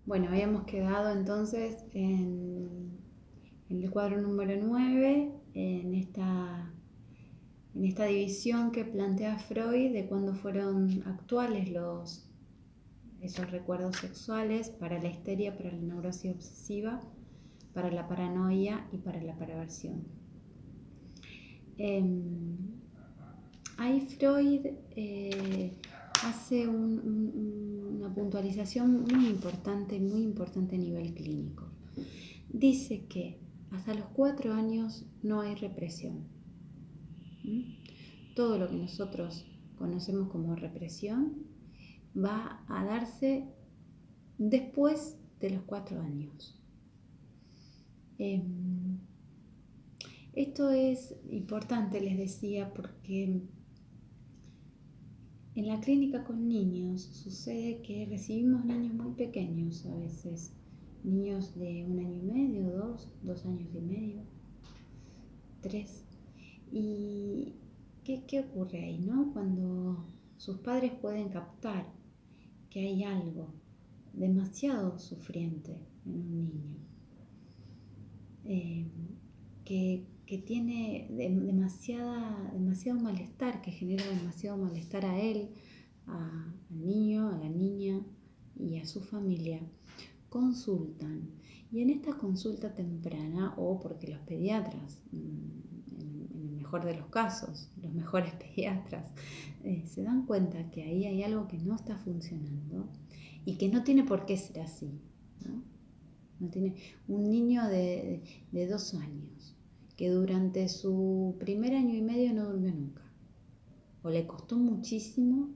Bueno, habíamos quedado entonces en el cuadro número 9, en esta división que plantea Freud de cuándo fueron actuales esos recuerdos sexuales para la histeria, para la neurosis obsesiva, para la paranoia y para la perversión. Ahí Freud hace una puntualización muy importante a nivel clínico. Dice que hasta los 4 años no hay represión. Todo lo que nosotros conocemos como represión va a darse después de los 4 años. Esto es importante, les decía, porque en la clínica con niños sucede que recibimos niños muy pequeños a veces, niños de 1 año y medio, 2 años y medio, 3. ¿Y qué ocurre ahí, no? Cuando sus padres pueden captar que hay algo demasiado sufriente en un niño, que tiene demasiado malestar, que genera demasiado malestar a él, al niño, a la niña y a su familia, consultan. Y en esta consulta temprana, o porque los pediatras, en el mejor de los casos, los mejores pediatras, se dan cuenta que ahí hay algo que no está funcionando y que no tiene por qué ser así, ¿no? No tiene un niño de 2 años que durante su primer año y medio no durmió nunca, o le costó muchísimo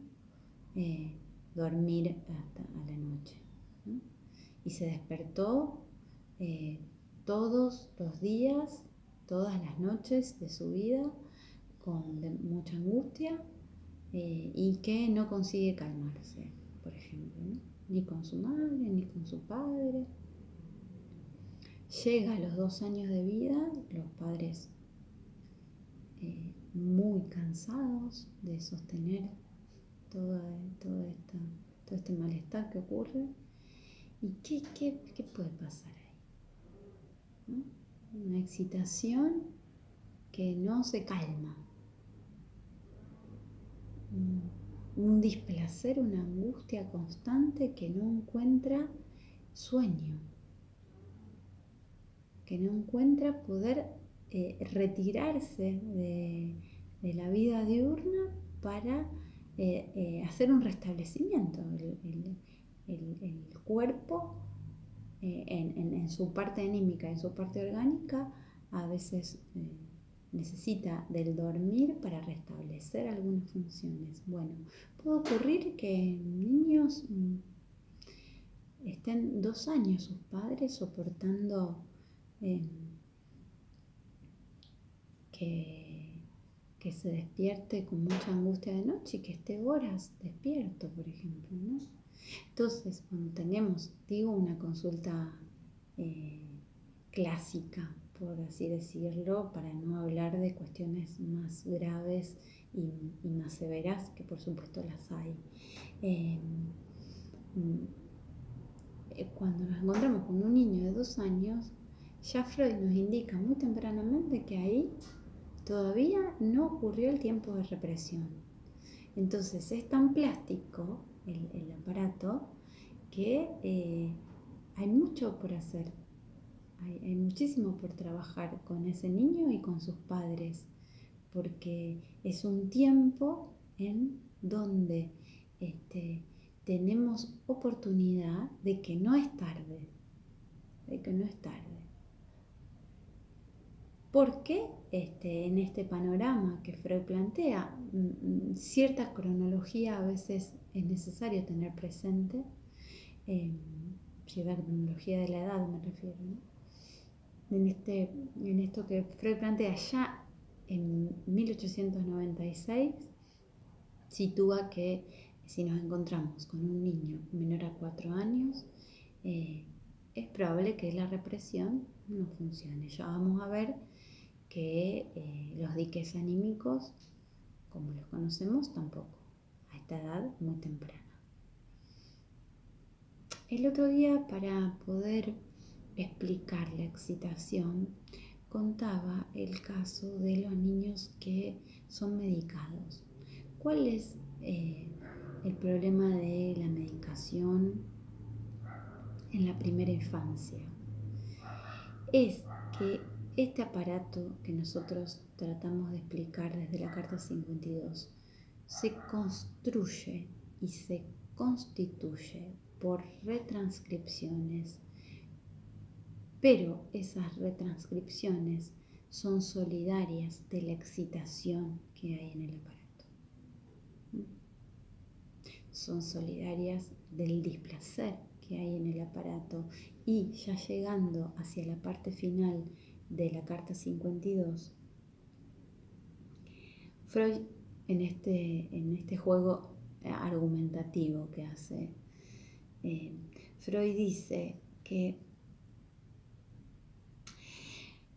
dormir hasta a la noche, ¿no? Y se despertó todos los días, todas las noches de su vida con mucha angustia y que no consigue calmarse, por ejemplo, ¿no? Ni con su madre, ni con su padre. Llega a los 2 años de vida, los padres muy cansados de sostener todo este malestar que ocurre. ¿Y qué puede pasar ahí, ¿no? Una excitación que no se calma, un displacer, una angustia constante que no encuentra sueño, que no encuentra poder retirarse de la vida diurna para hacer un restablecimiento. El cuerpo en su parte anímica, en su parte orgánica, a veces necesita del dormir para restablecer algunas funciones. Bueno, puede ocurrir que niños estén 2 años sus padres soportando que se despierte con mucha angustia de noche y que esté horas despierto, por ejemplo, ¿no? Entonces, cuando tenemos, digo, una consulta clásica, por así decirlo, para no hablar de cuestiones más graves y más severas, que por supuesto las hay. Cuando nos encontramos con un niño de 2 años, ya Freud nos indica muy tempranamente que ahí todavía no ocurrió el tiempo de represión. Entonces es tan plástico el aparato que hay mucho por hacer, hay muchísimo por trabajar con ese niño y con sus padres, porque es un tiempo en donde tenemos oportunidad de que no es tarde, Porque en este panorama que Freud plantea, cierta cronología a veces es necesario tener presente, cierta cronología de la edad me refiero, ¿no? En esto que Freud plantea ya en 1896, sitúa que si nos encontramos con un niño menor a 4 años, es probable que la represión no funcione. Ya vamos a ver que los diques anímicos, como los conocemos, tampoco, a esta edad muy temprana. El otro día, para poder explicar la excitación, contaba el caso de los niños que son medicados. ¿Cuál es el problema de la medicación en la primera infancia? Es que este aparato que nosotros tratamos de explicar desde la Carta 52 se construye y se constituye por retranscripciones, pero esas retranscripciones son solidarias de la excitación que hay en el aparato. Son solidarias del displacer que hay en el aparato, y ya llegando hacia la parte final de la Carta 52, Freud en este juego argumentativo que hace, Freud dice que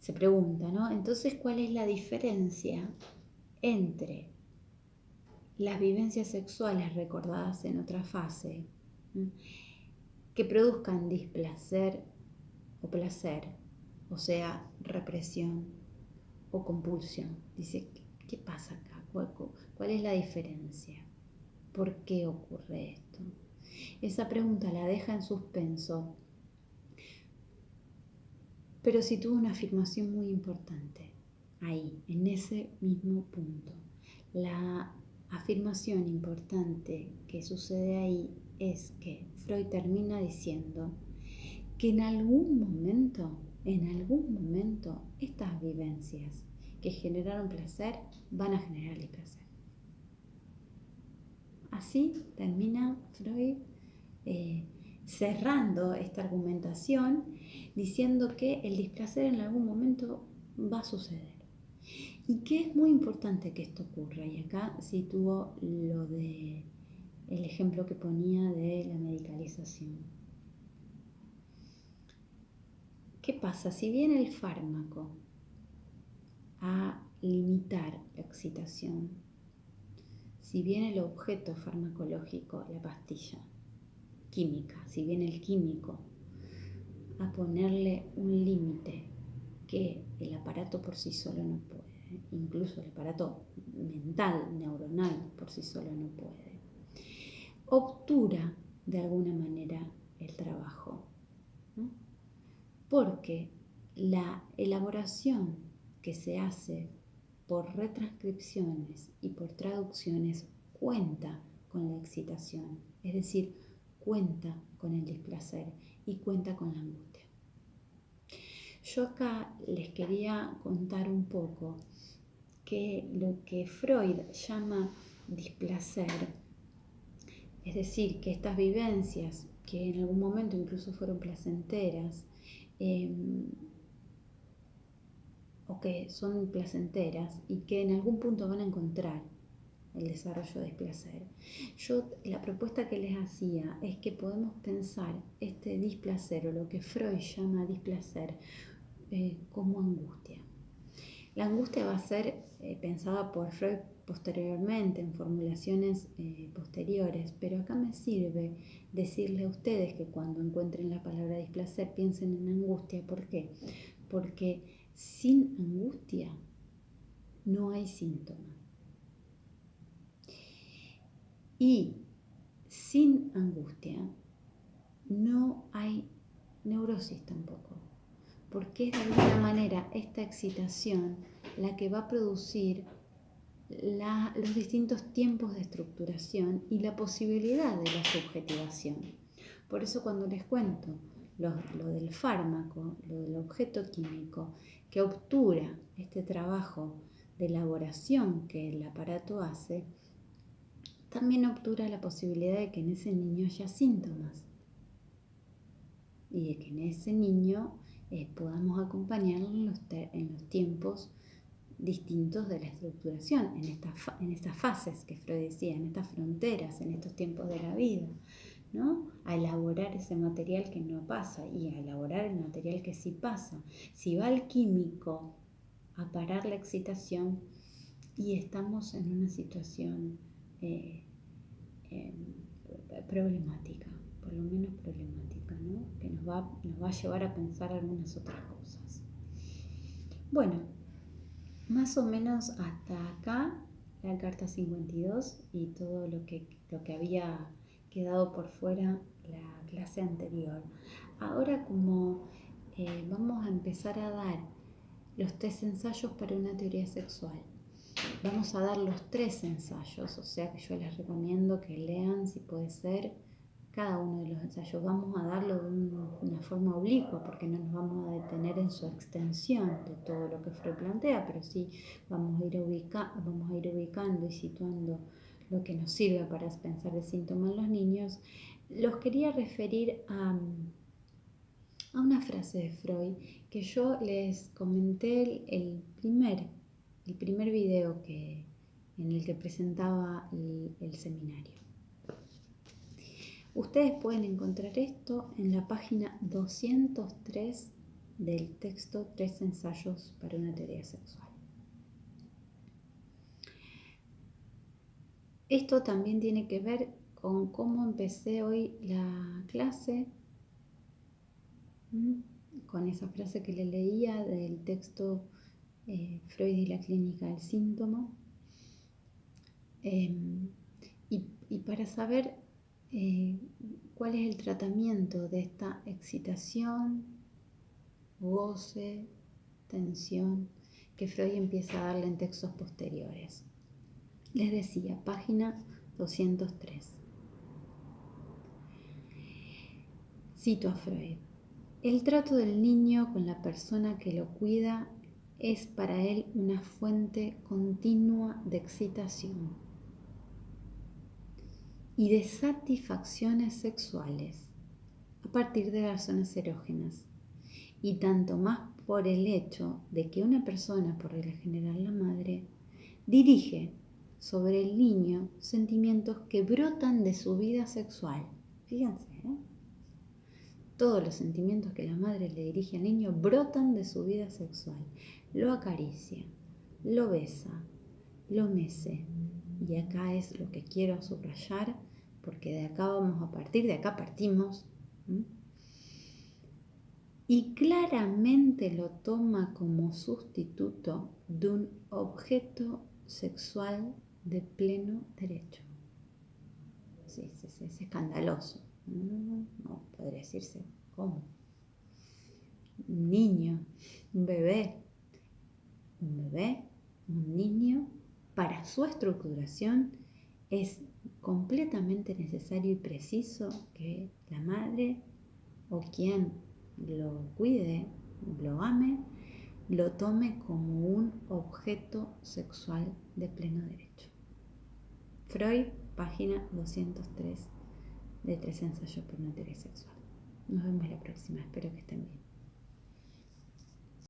se pregunta, ¿no? Entonces, ¿cuál es la diferencia entre las vivencias sexuales recordadas en otra fase, que produzcan displacer o placer, o sea, represión o compulsión? Dice, ¿qué pasa acá? ¿Cuál es la diferencia? ¿Por qué ocurre esto? Esa pregunta la deja en suspenso, pero sitúa una afirmación muy importante ahí, en ese mismo punto. La afirmación importante que sucede ahí es que Freud termina diciendo que en algún momento, estas vivencias que generaron placer van a generar displacer. Así termina Freud cerrando esta argumentación, diciendo que el displacer en algún momento va a suceder. Y que es muy importante que esto ocurra. Y acá sitúo el ejemplo que ponía de la medicalización. ¿Qué pasa? Si viene el fármaco a limitar la excitación, si viene el objeto farmacológico, la pastilla química, si viene el químico a ponerle un límite que el aparato por sí solo no puede, incluso el aparato mental, neuronal, por sí solo no puede, obtura de alguna manera el trabajo, ¿no? Porque la elaboración que se hace por retranscripciones y por traducciones cuenta con la excitación, es decir, cuenta con el displacer y cuenta con la angustia. Yo acá les quería contar un poco que lo que Freud llama displacer, es decir, que estas vivencias, que en algún momento incluso fueron placenteras, o que son placenteras y que en algún punto van a encontrar el desarrollo de displacer. La propuesta que les hacía es que podemos pensar este displacer, o lo que Freud llama displacer, como angustia. La angustia va a ser pensada por Freud posteriormente, en formulaciones posteriores, pero acá me sirve decirle a ustedes que cuando encuentren la palabra displacer piensen en angustia. ¿Por qué? Porque sin angustia no hay síntoma. Y sin angustia no hay neurosis tampoco, porque es de alguna manera esta excitación la que va a producir los distintos tiempos de estructuración y la posibilidad de la subjetivación. Por eso cuando les cuento lo del fármaco, lo del objeto químico, que obtura este trabajo de elaboración que el aparato hace, también obtura la posibilidad de que en ese niño haya síntomas y de que en ese niño podamos acompañarlo en los tiempos distintos de la estructuración, en estas fases que Freud decía, en estas fronteras, en estos tiempos de la vida, ¿no? A elaborar ese material que no pasa y a elaborar el material que sí pasa. Si va el químico a parar la excitación y estamos en una situación problemática, por lo menos problemática, ¿no? Que nos va a llevar a pensar algunas otras cosas. Bueno, más o menos hasta acá la carta 52 y todo lo que había quedado por fuera la clase anterior. Ahora como vamos a empezar a dar los 3 ensayos para una teoría sexual. Vamos a dar los 3 ensayos, o sea que yo les recomiendo que lean, si puede ser, cada uno de los ensayos. Vamos a darlo de una forma oblicua, porque no nos vamos a detener en su extensión de todo lo que Freud plantea, pero sí vamos a ir ubicando y situando lo que nos sirve para pensar el síntoma en los niños. Los quería referir a una frase de Freud que yo les comenté el primer video en el que presentaba el seminario. Ustedes pueden encontrar esto en la página 203 del texto 3 ensayos para una teoría sexual. Esto también tiene que ver con cómo empecé hoy la clase, con esa frase que le leía del texto Freud y la clínica del síntoma. Y para saber cuál es el tratamiento de esta excitación, goce, tensión que Freud empieza a darle en textos posteriores. Les decía, página 203. Cito a Freud. El trato del niño con la persona que lo cuida es para él una fuente continua de excitación y de satisfacciones sexuales a partir de las zonas erógenas, y tanto más por el hecho de que una persona, por regla general la madre, dirige sobre el niño sentimientos que brotan de su vida sexual. Fíjense, todos los sentimientos que la madre le dirige al niño brotan de su vida sexual. Lo acaricia, lo besa, lo mece. Y acá es lo que quiero subrayar, porque de acá partimos. Y claramente lo toma como sustituto de un objeto sexual de pleno derecho. Sí, es escandaloso. No podría decirse cómo. Un niño, un bebé, un niño, para su estructuración es completamente necesario y preciso que la madre o quien lo cuide, lo ame, lo tome como un objeto sexual de pleno derecho. Freud, página 203 de 3 ensayos por una teoría sexual. Nos vemos la próxima, espero que estén bien.